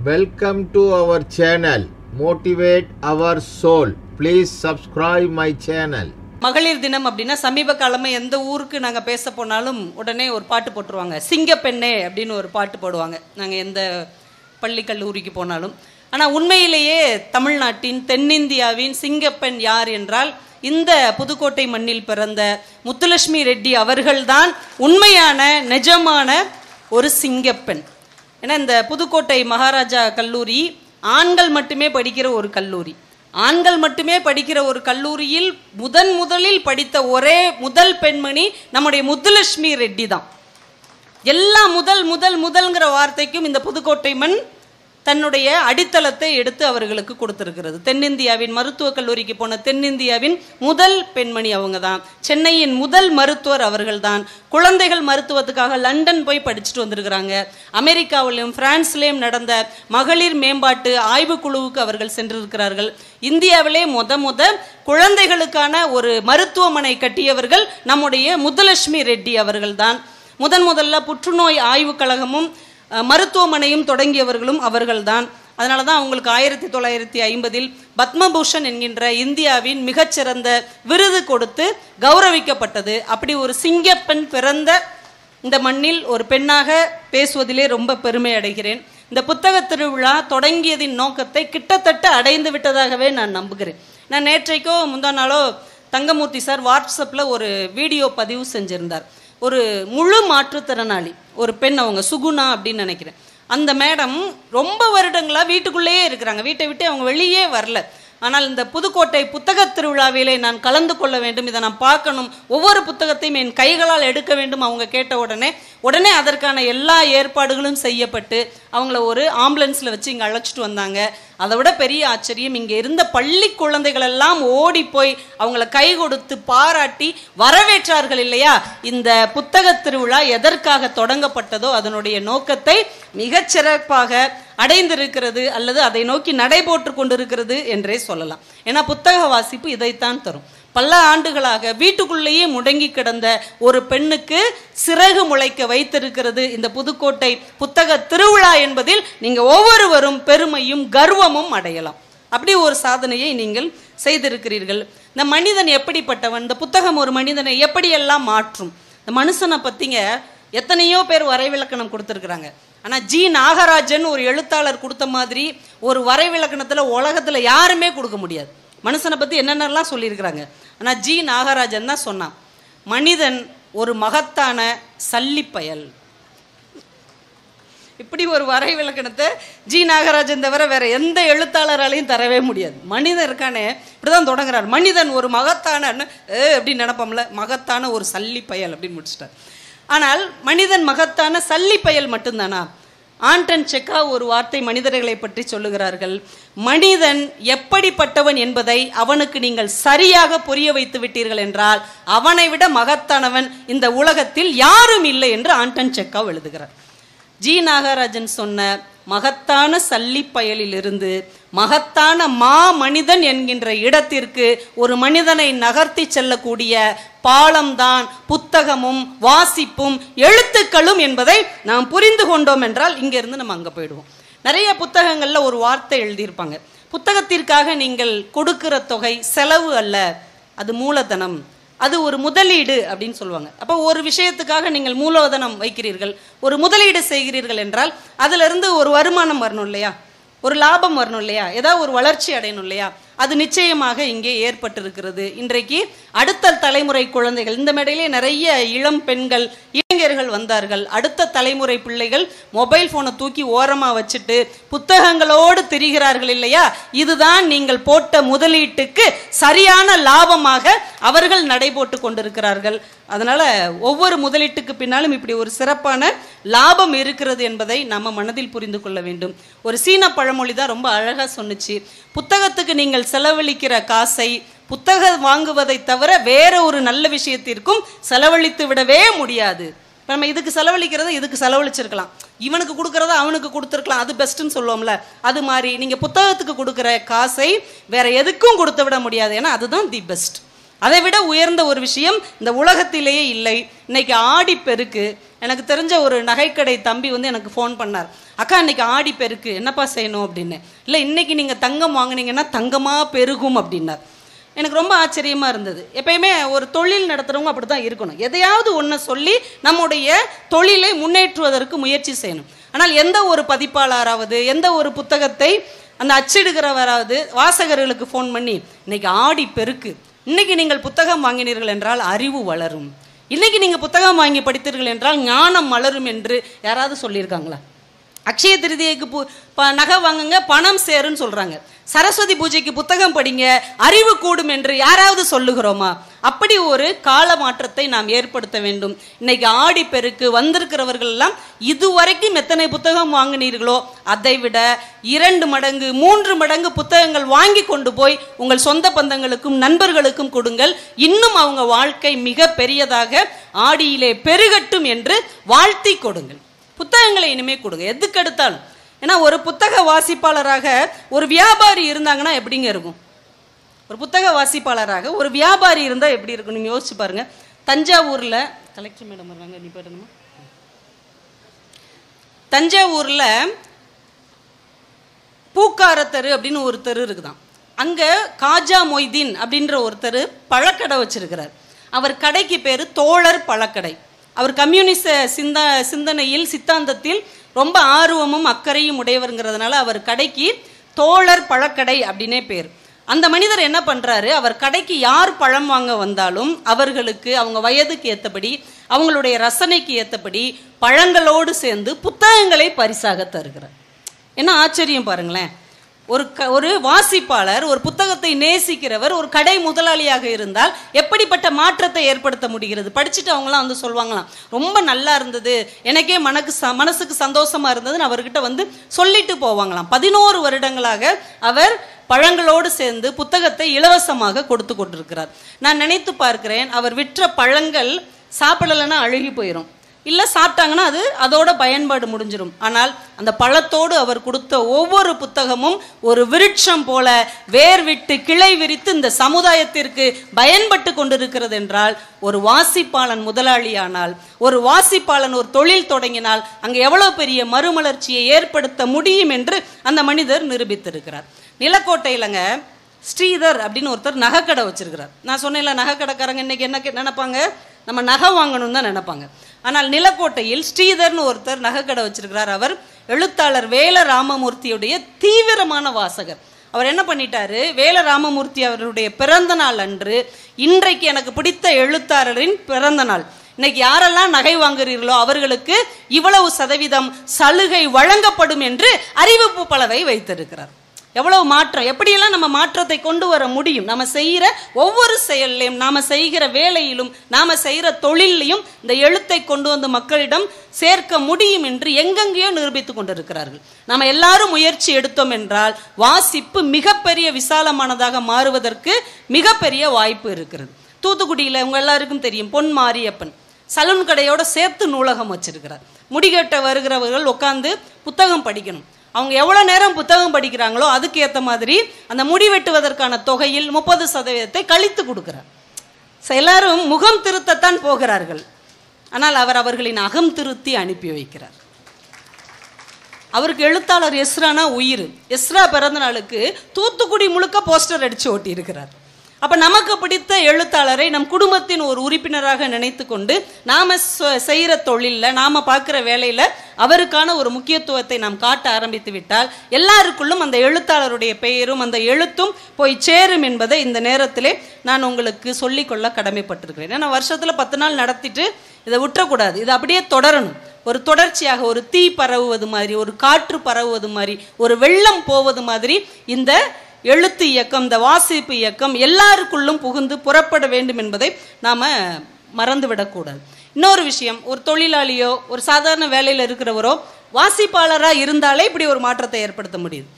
Welcome to our channel. Motivate our soul. Please subscribe my channel. மகளிர் தினம் அப்படின்னா சமீப காலமா எந்த ஊருக்கு நாங்க பேச போனாலும் உடனே ஒரு பாட்டு போட்டுருவாங்க. சிங்கப்பெண்ணே அப்படின்னு ஒரு பாட்டு போடுவாங்க நாங்க எந்த பள்ளி கல்லூரிக்கு போனாலும். ஆனா உண்மையிலேயே தமிழ்நாட்டின் தென்னிந்தியாவின் சிங்கப்பெண் யார் என்றால் இந்த புதுக்கோட்டை மண்ணில் பிறந்த முத்துலட்சுமி ரெட்டி அவர்கள்தான் உண்மையான நிஜமான ஒரு சிங்கப்பெண். ஏன்னா இந்த புதுக்கோட்டை மகாராஜா கல்லூரி ஆண்கள் மட்டுமே படிக்கிற ஒரு கல்லூரி. ஆண்கள் மட்டுமே படிக்கிற ஒரு கல்லூரியில் முதலில் படித்த ஒரே முதல் பெண்மணி நம்முடைய முத்துலட்சுமி ரெட்டி தான். எல்லா முதல்ங்கிற வார்த்தைக்கும் இந்த புதுக்கோட்டை மண் தன்னுடைய அடித்தளத்தை எடுத்து அவர்களுக்கு கொடுத்திருக்கிறது. தென்னிந்தியாவின் மருத்துவக் கல்லூரிக்கு போன தென்னிந்தியாவின் முதல் பெண்மணி அவங்க தான். சென்னையின் முதல் மருத்துவர் அவர்கள் தான். குழந்தைகள் மருத்துவத்துக்காக லண்டன் போய் படிச்சுட்டு வந்திருக்கிறாங்க. அமெரிக்காவிலும் பிரான்ஸ்லேயும் நடந்த மகளிர் மேம்பாட்டு ஆய்வுக்குழுவுக்கு அவர்கள் சென்றிருக்கிறார்கள். இந்தியாவிலே முத குழந்தைகளுக்கான ஒரு மருத்துவமனை கட்டியவர்கள் நம்முடைய முத்துலட்சுமி ரெட்டி அவர்கள் தான். முதல்ல புற்றுநோய் ஆய்வுக் கழகமும் மருத்துவமனையும் தொடங்கியவர்களும் அவர்கள்தான். அதனால தான் அவங்களுக்கு 1950 பத்மபூஷன் என்கின்ற இந்தியாவின் மிகச்சிறந்த விருது கொடுத்து கௌரவிக்கப்பட்டது. அப்படி ஒரு சிங்கப்பெண் பிறந்த இந்த மண்ணில் ஒரு பெண்ணாக பேசுவதிலே ரொம்ப பெருமை அடைகிறேன். இந்த புத்தக திருவிழா தொடங்கியதின் நோக்கத்தை கிட்டத்தட்ட அடைந்து விட்டதாகவே நான் நம்புகிறேன். நான் நேற்றைக்கோ முந்தா நாளோ தங்கமூர்த்தி சார் வாட்ஸ்அப்பில் ஒரு வீடியோ பதிவு செஞ்சிருந்தார். ஒரு முழு மாற்றுத்திறனாளி ஒரு பெண், அவங்க சுகுணா அப்படின்னு நினைக்கிறேன். அந்த மேடம் ரொம்ப வருடங்களா வீட்டுக்குள்ளேயே இருக்கிறாங்க. வீட்டை விட்டு அவங்க வெளியே வரல. ஆனால் இந்த புதுக்கோட்டை புத்தக திருவிழாவிலே நான் கலந்து கொள்ள வேண்டும், இதை நான் பார்க்கணும், ஒவ்வொரு புத்தகத்தையும் என் கைகளால் எடுக்க வேண்டும் அவங்க கேட்ட உடனே அதற்கான எல்லா ஏற்பாடுகளும் செய்யப்பட்டு அவங்கள ஒரு ஆம்புலன்ஸில் வச்சு இங்கே அழைச்சிட்டு வந்தாங்க. அதை விட பெரிய ஆச்சரியம், இங்கே இருந்த பள்ளி குழந்தைகள் எல்லாம் ஓடி போய் அவங்கள கை கொடுத்து பாராட்டி வரவேற்றார்கள் இல்லையா. இந்த புத்தக திருவிழா எதற்காக தொடங்கப்பட்டதோ அதனுடைய நோக்கத்தை மிகச்சிறப்பாக அடைந்திருக்கிறது, அல்லது அதை நோக்கி நடைபோட்டு கொண்டிருக்கிறது என்றே சொல்லலாம். ஏன்னா புத்தக வாசிப்பு இதைத்தான் தரும். பல ஆண்டுகளாக வீட்டுக்குள்ளேயே முடங்கி கிடந்த ஒரு பெண்ணுக்கு சிறகு முளைக்க வைத்திருக்கிறது இந்த புதுக்கோட்டை புத்தக திருவிழா என்பதில் நீங்க ஒவ்வொருவரும் பெருமையும் கர்வமும் அடையலாம். அப்படி ஒரு சாதனையை நீங்கள் செய்திருக்கிறீர்கள். இந்த மனிதன் எப்படிப்பட்டவன், இந்த புத்தகம் ஒரு மனிதனை எப்படியெல்லாம் மாற்றும். இந்த மனுஷனை பத்திங்க எத்தனையோ பேர் வரைவிலக்கணம் கொடுத்திருக்கிறாங்க. ஆனால் ஜி நாகராஜன் ஒரு எழுத்தாளர் கொடுத்த மாதிரி ஒரு வரைவிலக்கணத்தில் உலகத்தில் யாருமே கொடுக்க முடியாது. மனுஷனை பற்றி என்னென்னலாம் சொல்லியிருக்கிறாங்க. ஆனால் ஜி நாகராஜன் தான் சொன்னான், மனிதன் ஒரு மகத்தான சல்லிப்பயல். இப்படி ஒரு வரைவிலக்கணத்தை ஜி நாகராஜன் தவிர வேற எந்த எழுத்தாளராலையும் தரவே முடியாது. மனிதன் இருக்கானே இப்படிதான் தொடங்குறார். மனிதன் ஒரு மகத்தான அப்படின்னு நினைப்போம்ல, மகத்தான ஒரு சல்லிப்பயல் அப்படின்னு முடிச்சிட்டார். ஆனால் மனிதன் மகத்தான சல்லிப்பயல் மட்டும்தானா? ஆண்டன் செக்கா ஒரு வார்த்தை மனிதர்களை பற்றி சொல்லுகிறார்கள். மனிதன் எப்படிப்பட்டவன் என்பதை அவனுக்கு நீங்கள் சரியாக புரிய வைத்து விட்டீர்கள் என்றால் அவனை விட மகத்தானவன் இந்த உலகத்தில் யாரும் இல்லை என்று ஆண்டன் செக்கா எழுதுகிறார். ஜி நாகராஜன் சொன்ன மகத்தான சல்லிப்பயலிலிருந்து மகத்தான மனிதன் என்கின்ற இடத்திற்கு ஒரு மனிதனை நகர்த்தி செல்லக்கூடிய பாலம்தான் புத்தகமும் வாசிப்பும் எழுத்துக்களும் என்பதை நாம் புரிந்து கொண்டோம் என்றால் இங்கிருந்து நம்ம அங்கே போயிடுவோம். நிறைய புத்தகங்கள்ல ஒரு வார்த்தை எழுதியிருப்பாங்க, புத்தகத்திற்காக நீங்கள் கொடுக்கிற தொகை செலவு அல்ல, அது மூலதனம், அது ஒரு முதலீடு அப்படின்னு சொல்லுவாங்க. அப்போ ஒரு விஷயத்துக்காக நீங்கள் மூலதனம் வைக்கிறீர்கள், ஒரு முதலீடு செய்கிறீர்கள் என்றால் அதுல இருந்து ஒரு வருமானம் வரணும் இல்லையா, ஒரு லாபம் வரணும் இல்லையா, ஏதாவது ஒரு வளர்ச்சி அடையணும் இல்லையா. அது நிச்சயமாக இங்கே ஏற்பட்டிருக்கிறது. இன்றைக்கு அடுத்த தலைமுறை குழந்தைகள், இந்த மேடையிலே நிறைய இளம் பெண்கள் இளைஞர்கள் வந்தார்கள். அடுத்த தலைமுறை பிள்ளைகள் மொபைல் போனை தூக்கி ஓரமா வச்சுட்டு புத்தகங்களோடு திரிகிறார்கள் இல்லையா. இதுதான் நீங்கள் போட்ட முதலீட்டுக்கு சரியான லாபமாக அவர்கள் நடைபோட்டு கொண்டிருக்கிறார்கள். அதனால ஒவ்வொரு முதலீட்டுக்கு பின்னாலும் இப்படி ஒரு சிறப்பான லாபம் இருக்கிறது என்பதை நம்ம மனதில் புரிந்து கொள்ள வேண்டும். ஒரு சீன பழமொழி தான் ரொம்ப அழகா சொன்னுச்சு, புத்தகத்துக்கு நீங்கள் செலவழிக்கிற காசை புத்தகம் வாங்குவதை தவிர வேற ஒரு நல்ல விஷயத்திற்கும் செலவழித்து விடவே முடியாது. நம்ம இதுக்கு செலவழிக்கிறத இதுக்கு செலவழிச்சிருக்கலாம், இவனுக்கு கொடுக்கறத அவனுக்கு கொடுத்துருக்கலாம், அது பெஸ்ட்னு சொல்லுவோம்ல. அது மாதிரி நீங்க புத்தகத்துக்கு கொடுக்குற காசை வேற எதுக்கும் கொடுத்து விட முடியாது. ஏன்னா அதுதான் தி பெஸ்ட். அதை விட உயர்ந்த ஒரு விஷயம் இந்த உலகத்திலேயே இல்லை. இன்னைக்கு ஆடிப்பெருக்கு எனக்கு தெரிஞ்ச ஒரு நகைக்கடை தம்பி வந்து எனக்கு ஃபோன் பண்ணார். அக்கா இன்னைக்கு ஆடி பெருக்கு, என்னப்பா செய்யணும் அப்படின்னு. இல்லை இன்னைக்கு நீங்கள் தங்கம் வாங்கினீங்கன்னா தங்கமாக பெருகும் அப்படின்னார். எனக்கு ரொம்ப ஆச்சரியமாக இருந்தது. எப்பயுமே ஒரு தொழில் நடத்துகிறவங்க அப்படி தான் இருக்கணும். எதையாவது ஒன்று சொல்லி நம்முடைய தொழிலை முன்னேற்றுவதற்கு முயற்சி செய்யணும். ஆனால் எந்த ஒரு பதிப்பாளராவது எந்த ஒரு புத்தகத்தை அந்த அச்சிடுகிறவராவது வாசகர்களுக்கு ஃபோன் பண்ணி இன்னைக்கு ஆடி பெருக்கு, இன்னைக்கு நீங்கள் புத்தகம் வாங்கினீர்கள் என்றால் அறிவு வளரும், இன்னைக்கு நீங்கள் புத்தகம் வாங்கி படித்தீர்கள் என்றால் ஞானம் மலரும் என்று யாராவது சொல்லியிருக்காங்களா? அக்ஷய திருதியைக்கு நகை வாங்குங்க பணம் சேருன்னு சொல்றாங்க. சரஸ்வதி பூஜைக்கு புத்தகம் படிங்க அறிவு கூடும் என்று யாராவது சொல்லுகிறோமா? அப்படி ஒரு கால மாற்றத்தை நாம் ஏற்படுத்த வேண்டும். இன்னைக்கு ஆடி பெருக்கு வந்திருக்கிறவர்கள் எல்லாம் இதுவரைக்கும் எத்தனை புத்தகம் வாங்கினீர்களோ அதை விட 2 மடங்கு 3 மடங்கு புத்தகங்கள் வாங்கி கொண்டு போய் உங்கள் சொந்த பந்தங்களுக்கும் நண்பர்களுக்கும் கொடுங்கள். இன்னும் அவங்க வாழ்க்கை மிக பெரியதாக ஆடியிலே பெருகட்டும் என்று வாழ்த்தி கொடுங்கள். புத்தகங்களை இனிமே கொடுங்க எதுக்கு எடுத்தாலும். ஏன்னா ஒரு புத்தக வாசிப்பாளராக ஒரு வியாபாரி இருந்தாங்கன்னா எப்படிங்க இருக்கும்? ஒரு புத்தக வாசிப்பாளராக ஒரு வியாபாரி இருந்தால் எப்படி இருக்கும் நீங்கள் யோசிச்சு பாருங்க. தஞ்சாவூரில் கலெக்டர் மேடம் வர்றாங்க, நீ பாருங்கம்மா. தஞ்சாவூரில் பூக்கார தெரு அப்படின்னு ஒரு தெரு இருக்குதான். அங்கே காஜா மொய்தீன் அப்படின்ற ஒருத்தர் பழக்கடை வச்சிருக்கிறார். அவர் கடைக்கு பேர் தோழர் பழக்கடை. அவர் கம்யூனிஸ்ட சிந்தனையில் சித்தாந்தத்தில் ரொம்ப ஆர்வமும் அக்கறையும் உடையவருங்கிறதுனால அவர் கடைக்கு தோழர் பழக்கடை அப்படின்னே பேர். அந்த மனிதர் என்ன பண்றாரு, அவர் கடைக்கு யார் பழம் வாங்க வந்தாலும் அவர்களுக்கு அவங்க வயதுக்கு ஏற்றபடி அவங்களுடைய ரசனைக்கு ஏற்றபடி பழங்களோடு சேர்ந்து புத்தகங்களை பரிசாக தருகிறார். என்ன ஆச்சரியம் பாருங்களேன். ஒரு வாசிப்பாளர், ஒரு புத்தகத்தை நேசிக்கிறவர், ஒரு கடை முதலாளியாக இருந்தால் எப்படிப்பட்ட மாற்றத்தை ஏற்படுத்த முடிகிறது? படிச்சுட்டு அவங்களாம் வந்து சொல்லுவாங்களாம், ரொம்ப நல்லா இருந்தது, எனக்கே மனசுக்கு சந்தோஷமா இருந்ததுன்னு அவர்கிட்ட வந்து சொல்லிட்டு போவாங்களாம். 11 வருடங்களாக அவர் பழங்களோடு சேர்ந்து புத்தகத்தை இலவசமாக கொடுத்து கொண்டிருக்கிறார். நான் நினைத்து பார்க்கிறேன், அவர் விற்ற பழங்கள் சாப்பிடலைன்னா அழுகி போயிடும், இல்லை சாப்பிட்டாங்கன்னா அதோட பயன்பாடு முடிஞ்சிடும். ஆனால் அந்த பழத்தோடு அவர் கொடுத்த ஒவ்வொரு புத்தகமும் ஒரு விருட்சம் போல வேர் விட்டு கிளை விரித்து இந்த சமுதாயத்திற்கு பயன்பட்டு கொண்டிருக்கிறது என்றால், ஒரு வாசிப்பாளன் முதலாளியானால், ஒரு வாசிப்பாளன் ஒரு தொழில் தொடங்கினால் அங்கே எவ்வளவு பெரிய மறுமலர்ச்சியை ஏற்படுத்த முடியும் என்று அந்த மனிதர் நிரூபித்திருக்கிறார். நிலக்கோட்டையிலங்க ஸ்ரீதர் அப்படின்னு ஒருத்தர் நகைக்கடை வச்சிருக்கிறார். நான் சொன்னேன்ல, நகைக்கடைக்காரங்க இன்னைக்கு என்ன நினைப்பாங்க, நம்ம நகை வாங்கணும் தான் நினைப்பாங்க. ஆனால் நிலக்கோட்டையில் ஸ்ரீதர்னு ஒருத்தர் நகைக்கடை வச்சிருக்கிறார். அவர் எழுத்தாளர் வேல ராமமூர்த்தியுடைய தீவிரமான வாசகர். அவர் என்ன பண்ணிட்டாரு, வேல ராமமூர்த்தி அவருடைய பிறந்த நாள் அன்று, இன்றைக்கு எனக்கு பிடித்த எழுத்தாளரின் பிறந்த நாள், இன்னைக்கு யாரெல்லாம் நகை வாங்குறீர்களோ அவர்களுக்கு இவ்வளவு சதவீதம் சலுகை வழங்கப்படும் என்று அறிவிப்பு பலவை வைத்திருக்கிறார். எவ்வளவு மாற்றம், எப்படியெல்லாம் நம்ம மாற்றத்தை கொண்டு வர முடியும்? நம்ம செய்கிற ஒவ்வொரு செயலையும், நாம செய்கிற வேலையிலும், நாம செய்கிற தொழிலையும் இந்த எழுத்தை கொண்டு வந்து மக்களிடம் சேர்க்க முடியும் என்று எங்கெங்கேயோ நிரூபித்துக் கொண்டிருக்கிறார்கள். நாம எல்லாரும் முயற்சி எடுத்தோம் என்றால் வாசிப்பு மிகப்பெரிய விசாலமானதாக மாறுவதற்கு மிகப்பெரிய வாய்ப்பு இருக்கிறது. தூத்துக்குடியில் உங்க எல்லாருக்கும் தெரியும், பொன் மாரியப்பன் சலூன் கடையோட சேர்த்து நூலகம் வச்சிருக்கிறார். முடிகட்ட வருகிறவர்கள் உட்கார்ந்து புத்தகம் படிக்கணும். அவங்க எவ்வளோ நேரம் புத்தகம் படிக்கிறாங்களோ அதுக்கு ஏற்ற மாதிரி அந்த முடி வெட்டுவதற்கான தொகையில் 30% கழித்து கொடுக்கிறார். எல்லாரும் முகம் திருத்தத்தான் போகிறார்கள், ஆனால் அவர் அவர்களின் அகம் திருத்தி அனுப்பி வைக்கிறார். அவருக்கு எழுத்தாளர் எஸ்ரானா உயிர். எஸ்ரா பிறந்த நாளுக்கு தூத்துக்குடி முழுக்க போஸ்டர் அடிச்சு ஓட்டி இருக்கிறார். அப்ப நமக்கு பிடித்த எழுத்தாளரை நம் குடும்பத்தின் ஒரு உறுப்பினராக நினைத்து கொண்டு நாம செய்கிற தொழில்ல, நாம பார்க்கிற வேலையில அவருக்கான ஒரு முக்கியத்துவத்தை நாம் காட்ட ஆரம்பித்து விட்டால் எல்லாருக்குள்ளும் அந்த எழுத்தாளருடைய பெயரும் அந்த எழுத்தும் போய் சேரும் என்பதை இந்த நேரத்திலே நான் உங்களுக்கு சொல்லிக்கொள்ள கடமைப்பட்டிருக்கிறேன். ஏன்னா வருஷத்துல 10 நாள் நடத்திட்டு இதை விட்டுறக்கூடாது, இது அப்படியே தொடரணும். ஒரு தொடர்ச்சியாக, ஒரு தீ பரவுவது மாதிரி, ஒரு காற்று பரவுவது மாதிரி, ஒரு வெள்ளம் போவது மாதிரி இந்த எழுத்து இயக்கம், இந்த வாசிப்பு இயக்கம் எல்லாருக்குள்ளும் புகுந்து புறப்பட வேண்டும் என்பதை நாம மறந்துவிடக்கூடாது. இன்னொரு விஷயம், ஒரு தொழிலாளியோ ஒரு சாதாரண வேலையில் இருக்கிறவரோ வாசிப்பாளராக இருந்தாலே இப்படி ஒரு மாற்றத்தை ஏற்படுத்த முடியுது.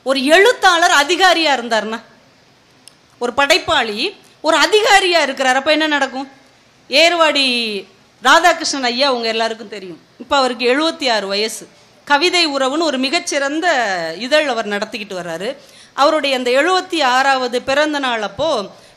ஒரு எழுத்தாளர் அதிகாரியா இருந்தார்னா, ஒரு படைப்பாளி ஒரு அதிகாரியா இருக்கிறார், அப்ப என்ன நடக்கும்? ஏர்வாடி ராதாகிருஷ்ணன் ஐயா உங்க எல்லாருக்கும் தெரியும், இப்ப அவருக்கு 76 வயசு. கவிதை உறவுன்னு ஒரு மிகச்சிறந்த இதழ் அவர் நடத்திக்கிட்டு வர்றாரு. அவருடைய அந்த 76வது பிறந்த நாள் அப்போ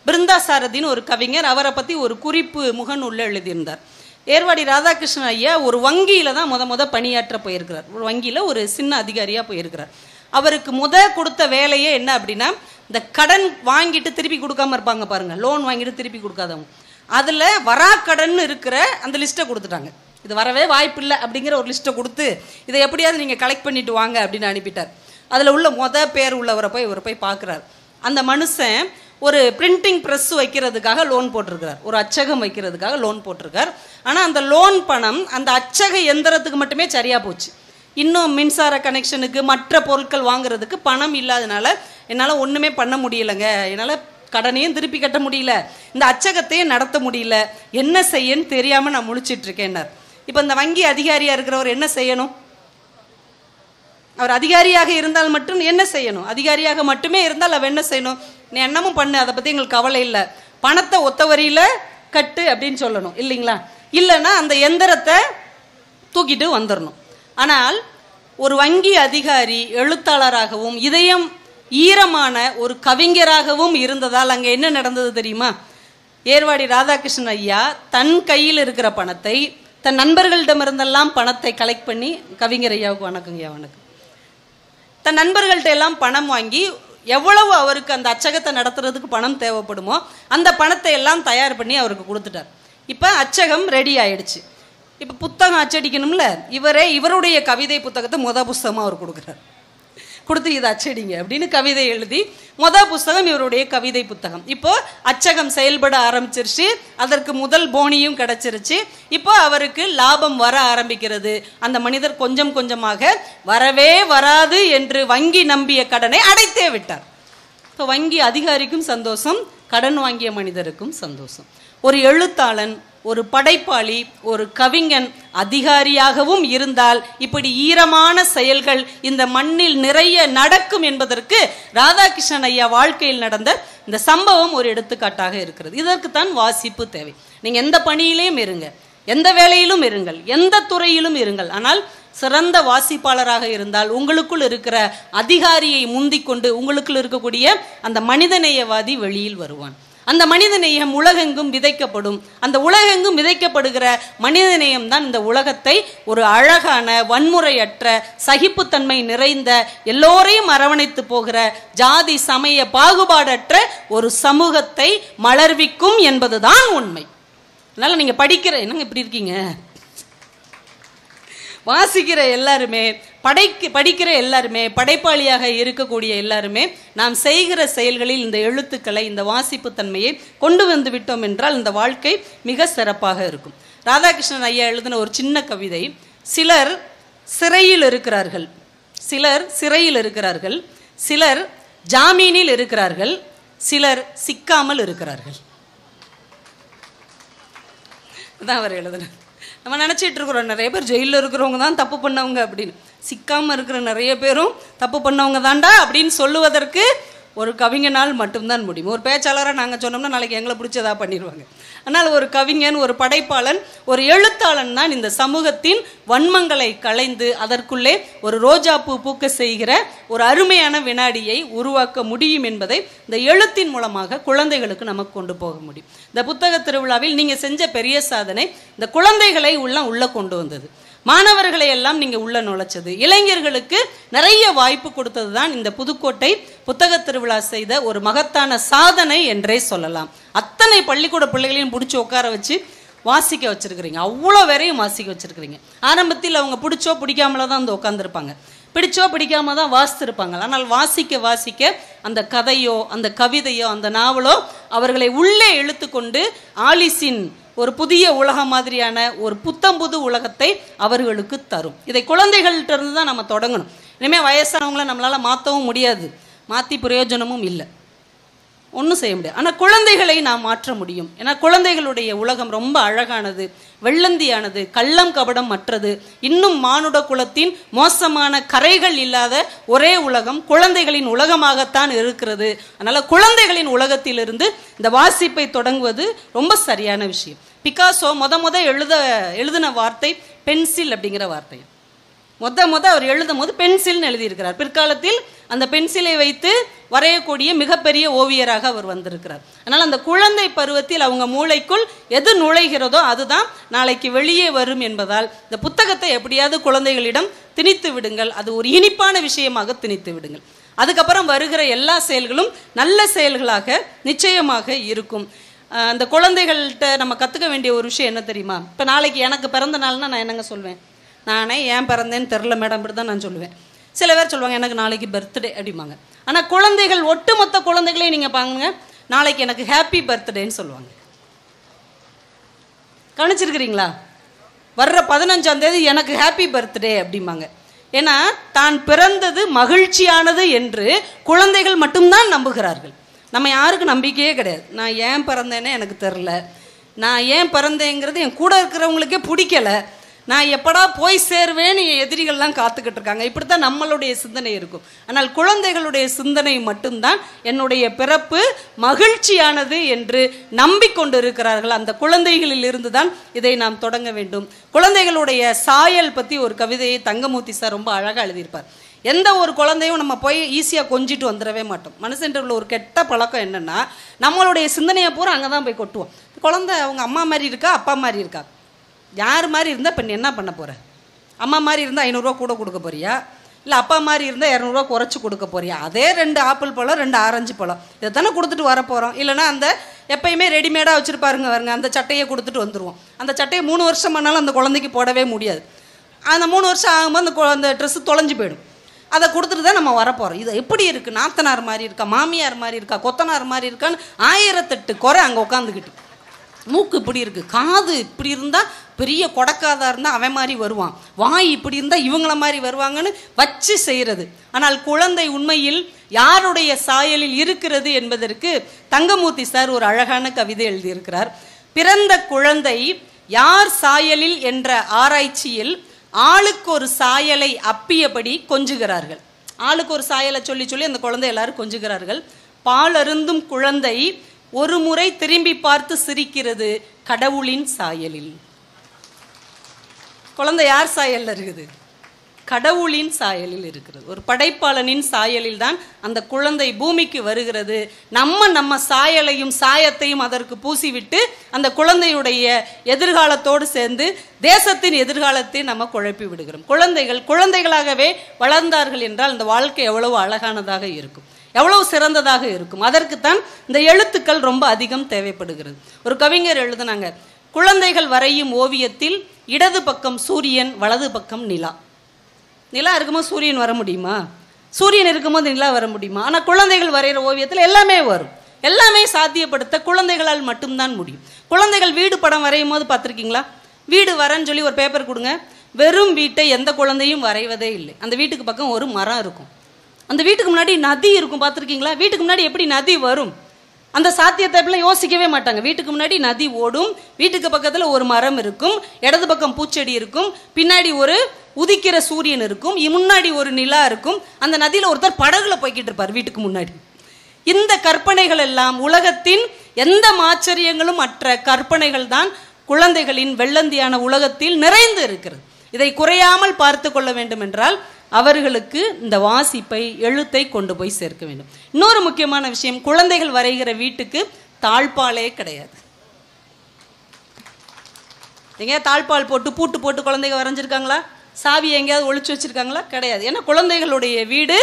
பிருந்தா சாரதின்னு ஒரு கவிஞர் அவரை பற்றி ஒரு குறிப்பு முகநூலில் எழுதியிருந்தார். ஏர்வாடி ராதாகிருஷ்ணன் ஐயா ஒரு வங்கியில தான் முத பணியாற்ற போயிருக்கிறார். ஒரு வங்கியில ஒரு சின்ன அதிகாரியா போயிருக்கிறார். அவருக்கு கொடுத்த வேலையே என்ன அப்படின்னா, இந்த கடன் வாங்கிட்டு திருப்பி கொடுக்காம இருப்பாங்க பாருங்க, லோன் வாங்கிட்டு திருப்பி கொடுக்காதவங்க, அதுல வரா கடன் இருக்கிற அந்த லிஸ்ட்டை கொடுத்துட்டாங்க. இது வரவே வாய்ப்பு இல்லை அப்படிங்கிற ஒரு லிஸ்ட்டை கொடுத்து இதை எப்படியாவது நீங்க கலெக்ட் பண்ணிட்டு வாங்க அப்படின்னு அனுப்பிட்டார். அதுல உள்ள பேர் உள்ளவரை போய் இவர் போய் பார்க்குறார். அந்த மனுஷன் ஒரு பிரிண்டிங் ப்ரெஸ் வைக்கிறதுக்காக லோன் போட்டிருக்கிறார், ஒரு அச்சகம் வைக்கிறதுக்காக லோன் போட்டிருக்கார். ஆனால் அந்த லோன் பணம் அந்த அச்சக எந்திரத்துக்கு மட்டுமே சரியா போச்சு. இன்னும் மின்சார கனெக்ஷனுக்கு மற்ற பொருட்கள் வாங்குறதுக்கு பணம் இல்லாதனால என்னால் ஒன்றுமே பண்ண முடியலைங்க, என்னால் கடனையும் திருப்பி கட்ட முடியல, இந்த அச்சகத்தையும் நடத்த முடியல, என்ன செய்யன்னு தெரியாமல் நான் முழிச்சிட்டு இருக்கேன்னார். இப்போ இந்த வங்கி அதிகாரியாக இருக்கிறவர் என்ன செய்யணும்? அவர் அதிகாரியாக இருந்தால் மட்டும் என்ன செய்யணும்? அதிகாரியாக மட்டுமே இருந்தால் அவர் என்ன செய்யணும்? நீ என்னமும் பண்ணு, அதை பற்றி எங்களுக்கு கவலை இல்லை, பணத்தை ஒத்த வரியில கட்டு அப்படின்னு சொல்லணும் இல்லைங்களா? இல்லைன்னா அந்த எந்திரத்தை தூக்கிட்டு வந்துடணும். ஆனால் ஒரு வங்கி அதிகாரி எழுத்தாளராகவும் இதயம் ஈரமான ஒரு கவிஞராகவும் இருந்ததால் அங்கே என்ன நடந்தது தெரியுமா? ஏர்வாடி ராதாகிருஷ்ணன் ஐயா தன் கையில் இருக்கிற பணத்தை தன் நண்பர்களிடமிருந்தெல்லாம் பணத்தை கலெக்ட் பண்ணி, கவிஞர் ஐயாவுக்கு வணக்கங்கய்யா வணக்கம், தன் நண்பர்கள்ட்ட எல்லாம் பணம் வாங்கி எவ்வளவு அவருக்கு அந்த அச்சகத்தை நடத்துறதுக்கு பணம் தேவைப்படுமோ அந்த பணத்தை எல்லாம் தயார் பண்ணி அவருக்கு கொடுத்துட்டார். இப்போ அச்சகம் ரெடி ஆயிடுச்சு. இப்போ புத்தகம் அச்சடிக்கணும்ல, இவருடைய கவிதை புத்தகத்தை புஸ்தகமாக அவர் கொடுக்குறார். கொடுத்து இதை அச்சடிங்க அப்படின்னு கவிதை எழுதி புஸ்தகம் இவருடைய கவிதை புத்தகம். இப்போ அச்சகம் செயல்பட ஆரம்பிச்சிருச்சு, அதற்கு முதல் போனியும் கிடைச்சிருச்சு. இப்போ அவருக்கு லாபம் வர ஆரம்பிக்கிறது. அந்த மனிதர் கொஞ்சம் கொஞ்சமாக வரவே வராது என்று வங்கி நம்பிய கடனை அடைத்தே விட்டார். இப்போ வங்கி அதிகாரிக்கும் சந்தோஷம், கடன் வாங்கிய மனிதருக்கும் சந்தோஷம். ஒரு எழுத்தாளன், ஒரு படைப்பாளி, ஒரு கவிஞன் அதிகாரியாகவும் இருந்தால் இப்படி ஈரமான செயல்கள் இந்த மண்ணில் நிறைய நடக்கும் என்பதற்கு ராதாகிருஷ்ணன் ஐயா வாழ்க்கையில் நடந்த இந்த சம்பவம் ஒரு எடுத்துக்காட்டாக இருக்கிறது. இதற்குத்தான் வாசிப்பு தேவை. நீங்க எந்த பணியிலும் இருங்க, எந்த வேலையிலும் இருங்கள், எந்த துறையிலும் இருங்கள், ஆனால் சிறந்த வாசிப்பாளராக இருந்தால் உங்களுக்குள் இருக்கிற அதிகாரியை முந்திக்கொண்டு உங்களுக்குள் இருக்கக்கூடிய அந்த மனிதநேயவாதி வெளியில் வருவான். அந்த மனிதநேயம் உலகெங்கும் விதைக்கப்படும். அந்த உலகெங்கும் விதைக்கப்படுகிற மனிதநேயம் தான் இந்த உலகத்தை ஒரு அழகான, வன்முறையற்ற, சகிப்புத்தன்மை நிறைந்த, எல்லோரையும் அரவணைத்து போகிற, ஜாதி சமய பாகுபாடற்ற ஒரு சமூகத்தை மலர்விக்கும் என்பதுதான் உண்மை. அதனால நீங்க என்னங்க இப்படி இருக்கீங்க, வாசிக்கிற எல்லாருமே, படிக்கிற எல்லாருமே, படைப்பாளியாக இருக்கக்கூடிய எல்லாருமே நாம் செய்கிற செயல்களில் இந்த எழுத்துக்களை, இந்த வாசிப்பு தன்மையை கொண்டு வந்து விட்டோம் என்றால் இந்த வாழ்க்கை மிக சிறப்பாக இருக்கும். ராதாகிருஷ்ணன் ஐயா எழுதின ஒரு சின்ன கவிதை. சிலர் சிறையில் இருக்கிறார்கள், சிலர் ஜாமீனில் இருக்கிறார்கள், சிலர் சிக்காமல் இருக்கிறார்கள். அதான் அவர் எழுதினார். நம்ம நினச்சிட்டு இருக்கிறோம் நிறைய பேர் ஜெயிலில் இருக்கிறவங்க தான் தப்பு பண்ணவங்க அப்படின்னு. சிக்காமல் இருக்கிற நிறைய பேரும் தப்பு பண்ணவங்க தாண்டா அப்படின்னு சொல்லுவதற்கு ஒரு கவிஞனால் மட்டும்தான் முடியும். ஒரு பேச்சாளராக நாங்கள் சொன்னோம்னா நாளைக்கு எங்களை பிடிச்சதா பண்ணிடுவாங்க. ஆனால் ஒரு கவிஞன், ஒரு படைப்பாளன், ஒரு எழுத்தாளன் தான் இந்த சமூகத்தின் வன்மங்களை களைந்து அதற்குள்ளே ஒரு ரோஜா பூ பூக்க செய்கிற ஒரு அருமையான வினாடியை உருவாக்க முடியும் என்பதை இந்த எழுத்தின் மூலமாக குழந்தைகளுக்கு நமக்கு கொண்டு போக முடியும். இந்த புத்தக திருவிழாவில் நீங்கள் செஞ்ச பெரிய சாதனை இந்த குழந்தைகளை உள்ள கொண்டு வந்தது, மாணவர்களை எல்லாம் நீங்க உள்ள நுழைச்சது, இளைஞர்களுக்கு நிறைய வாய்ப்பு கொடுத்தது தான் இந்த புதுக்கோட்டை புத்தக திருவிழா செய்த ஒரு மகத்தான சாதனை என்றே சொல்லலாம். அத்தனை பள்ளிக்கூட பிள்ளைகளையும் பிடிச்சி உட்கார வச்சு வாசிக்க வச்சிருக்கிறீங்க, அவ்வளோ வரையும் வாசிக்க வச்சிருக்கிறீங்க. ஆரம்பத்தில் அவங்க பிடிச்சோ பிடிக்காமல தான் வந்து உட்காந்துருப்பாங்க, பிடிச்சோ பிடிக்காம தான் வாசித்திருப்பாங்க. ஆனால் வாசிக்க வாசிக்க அந்த கதையோ, அந்த கவிதையோ, அந்த நாவலோ அவர்களை உள்ளே இழுத்து கொண்டு ஆலிஸின் ஒரு புதிய உலகம் மாதிரியான ஒரு புத்தம்புது உலகத்தை அவர்களுக்கு தரும். இதை குழந்தைகள்கிட்ட இருந்து தான் நம்ம தொடங்கணும். இனிமேல் வயசானவங்களை நம்மளால மாற்றவும் முடியாது, மாற்றி பிரயோஜனமும் இல்லை, ஒன்றும் செய்ய முடியாது. ஆனால் குழந்தைகளை நாம் மாற்ற முடியும். ஏன்னா குழந்தைகளுடைய உலகம் ரொம்ப அழகானது, வெள்ளந்தியானது, கள்ளம் கபடம் மற்றது, இன்னும் மானுட குலத்தின் மோசமான கரைகள் இல்லாத ஒரே உலகம் குழந்தைகளின் உலகமாகத்தான் இருக்கிறது. அதனால குழந்தைகளின் உலகத்திலிருந்து இந்த வாசிப்பை தொடங்குவது ரொம்ப சரியான விஷயம். பிகாசோ எழுதின வார்த்தை பென்சில் அப்படிங்கிற வார்த்தை. அவர் எழுதும் போது பென்சில்னு எழுதியிருக்கிறார். பிற்காலத்தில் அந்த பென்சிலை வைத்து வரையக்கூடிய மிகப்பெரிய ஓவியராக அவர் வந்திருக்கிறார். அதனால் அந்த குழந்தை பருவத்தில் அவங்க மூளைக்குள் எது நுழைகிறதோ அதுதான் நாளைக்கு வெளியே வரும் என்பதால் இந்த புத்தகத்தை எப்படியாவது குழந்தைகளிடம் திணித்து விடுங்கள். அது ஒரு இனிப்பான விஷயமாக திணித்து விடுங்கள். அதுக்கப்புறம் வருகிற எல்லா செயல்களும் நல்ல செயல்களாக நிச்சயமாக இருக்கும். அந்த குழந்தைகள்கிட்ட நம்ம கற்றுக்க வேண்டிய ஒரு விஷயம் என்ன தெரியுமா? இப்போ நாளைக்கு எனக்கு பிறந்த நாள்னா நான் என்னங்க சொல்வேன்? நானே ஏன் பிறந்தேன்னு தெரில மேடம், இப்படி தான் நான் சொல்லுவேன். சில பேர் சொல்லுவாங்க எனக்கு நாளைக்கு பர்த்டே அப்படிம்பாங்க. ஆனால் குழந்தைகள், ஒட்டுமொத்த குழந்தைகளையும் நீங்கள் பாருங்க, நாளைக்கு எனக்கு ஹாப்பி பர்த்டேன்னு சொல்லுவாங்க. கவனிச்சிருக்கிறீங்களா? வர்ற 15ஆம் தேதி எனக்கு ஹாப்பி பர்த்டே அப்படிம்பாங்க. ஏன்னா தான் பிறந்தது மகிழ்ச்சியானது என்று குழந்தைகள் மட்டும்தான் நம்புகிறார்கள். நம்ம யாருக்கும் நம்பிக்கையே கிடையாது. நான் ஏன் பிறந்தேனே எனக்கு தெரில, நான் ஏன் பிறந்தேங்கிறது என் கூட இருக்கிறவங்களுக்கே பிடிக்கலை, நான் எப்படா போய் சேருவேன்னு என் எதிரிகள்லாம் காத்துக்கிட்டு இருக்காங்க. இப்படித்தான் நம்மளுடைய சிந்தனை இருக்கும். ஆனால் குழந்தைகளுடைய சிந்தனை மட்டும்தான் என்னுடைய பிறப்பு மகிழ்ச்சியானது என்று நம்பிக்கொண்டு இருக்கிறார்கள். அந்த குழந்தைகளில் இருந்து தான் இதை நாம் தொடங்க வேண்டும். குழந்தைகளுடைய சாயல் பற்றி ஒரு கவிதையை தங்கமூர்த்தி சார் ரொம்ப அழகாக எழுதியிருப்பார். எந்த ஒரு குழந்தையும் நம்ம போய் ஈஸியாக கொஞ்சிட்டு வந்துடவே மாட்டோம். மனுஷன்ற உள்ள ஒரு கெட்ட பழக்கம் என்னென்னா, நம்மளுடைய சிந்தனையை பூரா அங்கே தான் போய் கொட்டுவோம். குழந்தை அவங்க அம்மா மாதிரி இருக்கா, அப்பா மாதிரி இருக்கா, யார் மாதிரி இருந்தால் இப்போ நீ என்ன பண்ண போகிற? அம்மா மாதிரி இருந்தால் 500 ரூபா கூட கொடுக்க போறியா, இல்லை அப்பா மாதிரி இருந்தால் 200 ரூபா குறைச்சி கொடுக்க போறியா? அதே 2 ஆப்பிள் பழம் 2 ஆரஞ்சு பழம் இதை தானே கொடுத்துட்டு வர போகிறோம். இல்லைனா அந்த எப்பயுமே ரெடிமேடாக வச்சுருப்பாருங்க வருங்க, அந்த சட்டையை கொடுத்துட்டு வந்துடுவோம். அந்த சட்டையை 3 வருஷம் ஆனாலும் அந்த குழந்தைக்கு போடவே முடியாது. அந்த 3 வருஷம் ஆகும்போது அந்த ட்ரெஸ்ஸு தொலைஞ்சு போயிடும். அதை கொடுத்துட்டு தான் நம்ம வரப்போகிறோம். இது எப்படி இருக்குது? நாத்தனார் மாதிரி இருக்கா, மாமியார் மாதிரி இருக்கா, கொத்தனார் மாதிரி இருக்கான்னு 1008 குறை அங்கே உட்காந்துக்கிட்டு. மூக்கு இப்படி இருக்குது, காது இப்படி இருந்தால் பெரிய கொடக்காதாக இருந்தால் அவன் மாதிரி வருவான், வாய் இப்படி இருந்தால் இவங்கள மாதிரி வருவாங்கன்னு வச்சு செய்கிறது. ஆனால் குழந்தை உண்மையில் யாருடைய சாயலில் இருக்கிறது என்பதற்கு தங்கமூர்த்தி சார் ஒரு அழகான கவிதை எழுதியிருக்கிறார். பிறந்த குழந்தை யார் சாயலில் என்ற ஆராய்ச்சியில் ஆளுக்கு ஒரு சாயலை அப்பியபடி கொஞ்சுகிறார்கள். ஆளுக்கு ஒரு சாயலை சொல்லி சொல்லி அந்த குழந்தை எல்லாரும் கொஞ்சுகிறார்கள். பால் அருந்தும் குழந்தை ஒரு முறை திரும்பி பார்த்து சிரிக்கிறது கடவுளின் சாயலில். குழந்தை யார் சாயலில் இருக்குது? கடவுளின் சாயலில் இருக்கிறது. ஒரு படைப்பாளனின் சாயலில் தான் அந்த குழந்தை பூமிக்கு வருகிறது. நம்ம சாயலையும் சாயத்தையும் அதற்கு பூசிவிட்டு அந்த குழந்தையுடைய எதிர்காலத்தோடு சேர்ந்து தேசத்தின் எதிர்காலத்தை நம்ம குழப்பி விடுகிறோம். குழந்தைகளாகவே வளர்ந்தார்கள் என்றால் இந்த வாழ்க்கை எவ்வளவு அழகானதாக இருக்கும், எவ்வளவு சிறந்ததாக இருக்கும். அதற்குத்தான் இந்த எழுத்துக்கள் ரொம்ப அதிகம் தேவைப்படுகிறது. ஒரு கவிஞர் எழுதுனாங்க, குழந்தைகள் வரையும் ஓவியத்தில் இடது பக்கம் சூரியன், வலது பக்கம் நிலா. நிலா இருக்கும்போது சூரியன் வர முடியுமா? சூரியன் இருக்கும்போது நிலா வர முடியுமா? ஆனால் குழந்தைகள் வரைகிற ஓவியத்தில் எல்லாமே வரும். எல்லாமே சாத்தியப்படுத்த குழந்தைகளால் மட்டும்தான் முடியும். குழந்தைகள் வீடு படம் வரையும் போது பார்த்துருக்கீங்களா? வீடு வரேன்னு சொல்லி ஒரு பேப்பர் கொடுங்க, வெறும் வீட்டை எந்த குழந்தையும் வரைவதே இல்லை. அந்த வீட்டுக்கு பக்கம் ஒரு மரம் இருக்கும், அந்த வீட்டுக்கு முன்னாடி நதி இருக்கும். பார்த்துருக்கீங்களா? வீட்டுக்கு முன்னாடி எப்படி நதி வரும்? அந்த சாத்தியத்தை எப்படிலாம் யோசிக்கவே மாட்டாங்க. வீட்டுக்கு முன்னாடி நதி ஓடும், வீட்டுக்கு பக்கத்தில் ஒரு மரம் இருக்கும், இடது பக்கம் பூச்செடி இருக்கும், பின்னாடி ஒரு உதிக்கிற சூரியன் இருக்கும், முன்னாடி ஒரு நிலா இருக்கும், அந்த நதியில் ஒருத்தர் படகுல போய்கிட்டு இருப்பார் வீட்டுக்கு முன்னாடி. இந்த கற்பனைகள் எல்லாம் உலகத்தின் எந்த ஆச்சரியங்களும் அற்ற கற்பனைகள் தான் குழந்தைகளின் வெள்ளந்தியான உலகத்தில் நிறைந்து இருக்கிறது. இதை குறையாமல் பார்த்து கொள்ள வேண்டும் என்றால் அவர்களுக்கு இந்த வாசிப்பை, எழுத்தை கொண்டு போய் சேர்க்க வேண்டும். இன்னொரு முக்கியமான விஷயம், குழந்தைகள் வரைகிற வீட்டுக்கு தாழ்பாலே கிடையாது. எங்கேயாவது தாழ்பால் போட்டு பூட்டு போட்டு குழந்தைங்க வரைஞ்சிருக்காங்களா? சாவி எங்கேயாவது ஒழிச்சு வச்சிருக்காங்களா? கிடையாது. ஏன்னா குழந்தைகளுடைய வீடு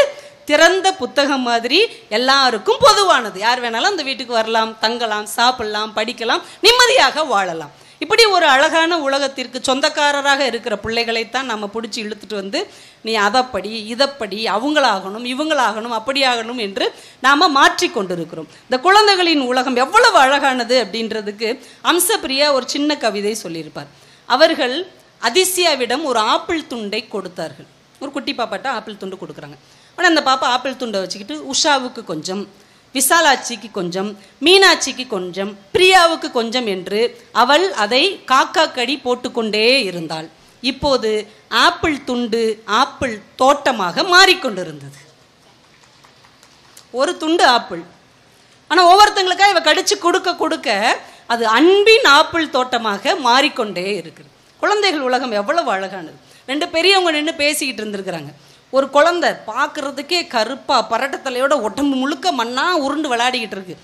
திறந்த புத்தகம் மாதிரி எல்லாருக்கும் பொதுவானது. யார் வேணாலும் அந்த வீட்டுக்கு வரலாம், தங்கலாம், சாப்பிடலாம், படிக்கலாம், நிம்மதியாக வாழலாம். இப்படி ஒரு அழகான உலகத்திற்கு சொந்தக்காரராக இருக்கிற பிள்ளைகளைத்தான் நம்ம பிடிச்சி இழுத்துட்டு வந்து நீ அதைப்படி இதைப்படி, அவங்களாகணும் இவங்களாகணும் அப்படியாகணும் என்று நாம் மாற்றி கொண்டிருக்கிறோம். இந்த குழந்தைகளின் உலகம் எவ்வளவு அழகானது அப்படின்றதுக்கு அம்சப்பிரியா ஒரு சின்ன கவிதை சொல்லியிருப்பார். அவர்கள் அதிசயாவிடம் ஒரு ஆப்பிள் துண்டை கொடுத்தார்கள். ஒரு குட்டி பாப்பாட்ட ஆப்பிள் துண்டு கொடுக்குறாங்க. ஆனால் அந்த பாப்பா ஆப்பிள் துண்டை வச்சுக்கிட்டு உஷாவுக்கு கொஞ்சம், விசாலாட்சிக்கு கொஞ்சம், மீனாட்சிக்கு கொஞ்சம், பிரியாவுக்கு கொஞ்சம் என்று அவள் அதை காக்கா கடி போட்டுக்கொண்டே இருந்தாள். இப்போது ஆப்பிள் துண்டு ஆப்பிள் தோட்டமாக மாறிக்கொண்டிருந்தது. ஒரு துண்டு ஆப்பிள், ஆனால் ஒவ்வொருத்தங்களுக்காக இவ கடிச்சு கொடுக்க கொடுக்க அது அன்பின் ஆப்பிள் தோட்டமாக மாறிக்கொண்டே இருக்குது. குழந்தைகள் உலகம் எவ்வளவு அழகானது. 2 பெரியவங்க நின்று பேசிக்கிட்டு இருந்திருக்கிறாங்க. ஒரு குழந்தை பார்க்குறதுக்கே கருப்பாக பரட்டத்தலையோட உடம்பு முழுக்க மண்ணாக உருண்டு விளையாடிக்கிட்டு இருக்கு.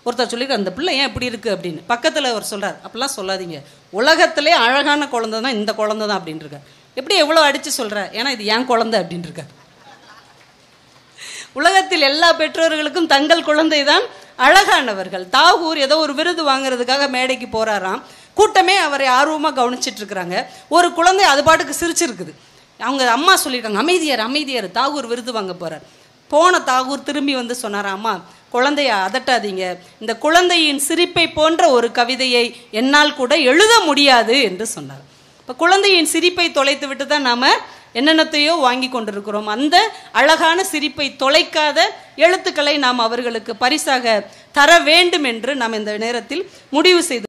ஒருத்தர் சொல்லியிருக்காரு, அந்த பிள்ளை ஏன் இப்படி இருக்குது அப்படின்னு. பக்கத்தில் அவர் சொல்கிறார், அப்படிலாம் சொல்லாதீங்க, உலகத்திலே அழகான குழந்தை தான் இந்த குழந்தை தான் அப்படின்னு இருக்கார். எப்படி எவ்வளோ அடித்து சொல்கிற, ஏன்னா இது ஏன் குழந்தை அப்படின்னு இருக்கார். உலகத்தில் எல்லா பெற்றோர்களுக்கும் தங்கள் குழந்தை தான் அழகானவர்கள். தாகூர் ஏதோ ஒரு விருது வாங்குறதுக்காக மேடைக்கு போகிறாராம். கூட்டமே அவரை ஆர்வமாக கவனிச்சிட்டு இருக்கிறாங்க. ஒரு குழந்தை அது பாட்டுக்கு சிரிச்சிருக்குது. அவங்க அம்மா சொல்லியிருக்காங்க, அமைதியார் தாகூர் விருது வாங்க போகிறார். போன தாகூர் திரும்பி வந்து சொன்னார், அம்மா குழந்தைய அதட்டாதீங்க, இந்த குழந்தையின் சிரிப்பை போன்ற ஒரு கவிதையை என்னால் கூட எழுத முடியாது என்று சொன்னார். இப்போ குழந்தையின் சிரிப்பை தொலைத்து விட்டு தான் நாம் என்னென்னத்தையோ வாங்கி கொண்டிருக்கிறோம். அந்த அழகான சிரிப்பை தொலைக்காத எழுத்துக்களை நாம் அவர்களுக்கு பரிசாக தர வேண்டும் என்று நாம் இந்த நேரத்தில் முடிவு செய்து